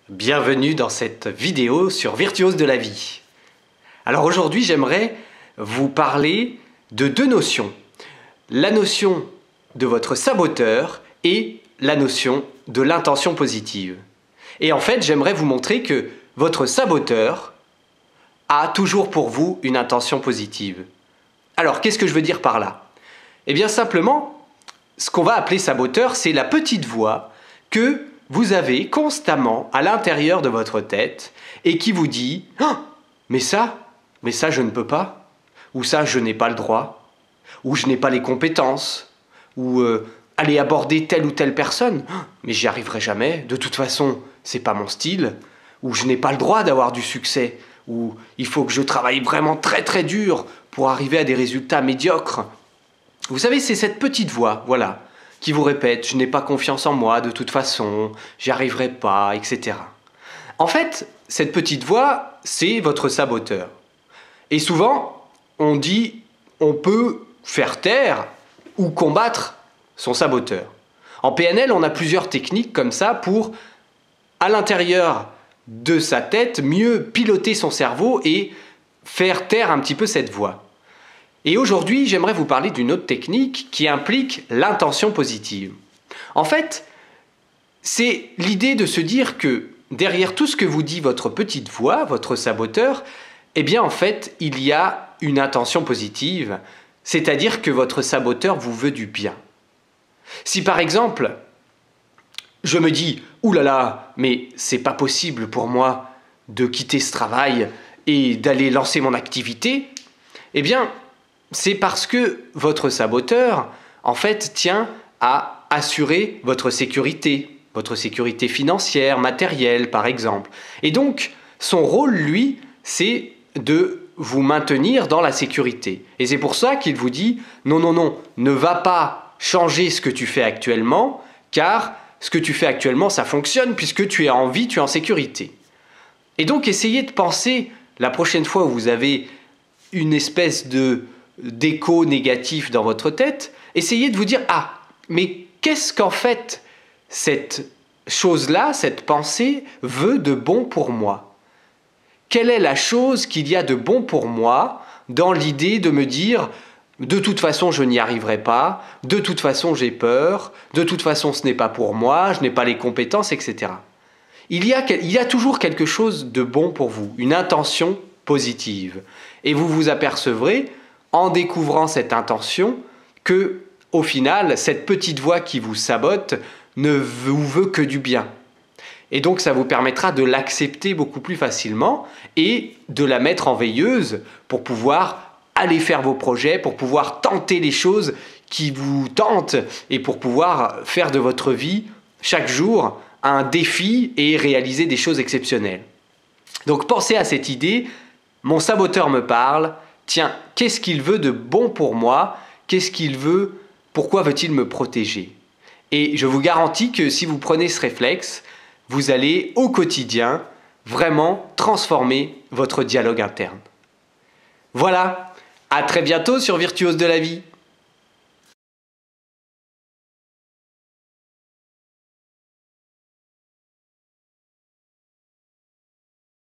Bienvenue dans cette vidéo sur Virtuose de la vie. Alors aujourd'hui, j'aimerais vous parler de deux notions. La notion de votre saboteur et la notion de l'intention positive. Et en fait, j'aimerais vous montrer que votre saboteur a toujours pour vous une intention positive. Alors, qu'est-ce que je veux dire par là? Eh bien simplement, ce qu'on va appeler saboteur, c'est la petite voix que vous avez constamment à l'intérieur de votre tête et qui vous dit « Ah, mais ça je ne peux pas » ou « ça je n'ai pas le droit » ou « je n'ai pas les compétences » ou aller aborder telle ou telle personne « mais j'y arriverai jamais, de toute façon c'est pas mon style » ou « je n'ai pas le droit d'avoir du succès » ou « il faut que je travaille vraiment très très dur pour arriver à des résultats médiocres ». Vous savez, c'est cette petite voix, voilà, qui vous répète « je n'ai pas confiance en moi de toute façon, j'y arriverai pas, etc. » En fait, cette petite voix, c'est votre saboteur. Et souvent, on dit on peut faire taire ou combattre son saboteur. En PNL, on a plusieurs techniques comme ça pour, à l'intérieur de sa tête, mieux piloter son cerveau et faire taire un petit peu cette voix. Et aujourd'hui, j'aimerais vous parler d'une autre technique qui implique l'intention positive. En fait, c'est l'idée de se dire que derrière tout ce que vous dit votre petite voix, votre saboteur, eh bien en fait, il y a une intention positive, c'est-à-dire que votre saboteur vous veut du bien. Si par exemple, je me dis « Ouh là là, mais c'est pas possible pour moi de quitter ce travail et d'aller lancer mon activité », eh bien, c'est parce que votre saboteur, en fait, tient à assurer votre sécurité financière, matérielle, par exemple. Et donc, son rôle, lui, c'est de vous maintenir dans la sécurité. Et c'est pour ça qu'il vous dit « Non, non, non, ne va pas changer ce que tu fais actuellement, car ce que tu fais actuellement, ça fonctionne puisque tu es en vie, tu es en sécurité. » Et donc, essayez de penser, la prochaine fois où vous avez une espèce d'écho négatif dans votre tête, essayez de vous dire « Ah, mais qu'est-ce qu'en fait cette chose-là, cette pensée veut de bon pour moi? Quelle est la chose qu'il y a de bon pour moi dans l'idée de me dire « De toute façon, je n'y arriverai pas, de toute façon, j'ai peur, de toute façon, ce n'est pas pour moi, je n'ai pas les compétences, etc. » Il y a toujours quelque chose de bon pour vous, une intention positive. Et vous vous apercevrez, en découvrant cette intention, que, au final, cette petite voix qui vous sabote ne vous veut que du bien. Et donc, ça vous permettra de l'accepter beaucoup plus facilement et de la mettre en veilleuse pour pouvoir aller faire vos projets, pour pouvoir tenter les choses qui vous tentent et pour pouvoir faire de votre vie, chaque jour, un défi et réaliser des choses exceptionnelles. Donc, pensez à cette idée. Mon saboteur me parle. Tiens, qu'est-ce qu'il veut de bon pour moi? Qu'est-ce qu'il veut? Pourquoi veut-il me protéger? Et je vous garantis que si vous prenez ce réflexe, vous allez au quotidien vraiment transformer votre dialogue interne. Voilà, à très bientôt sur Virtuose de la vie.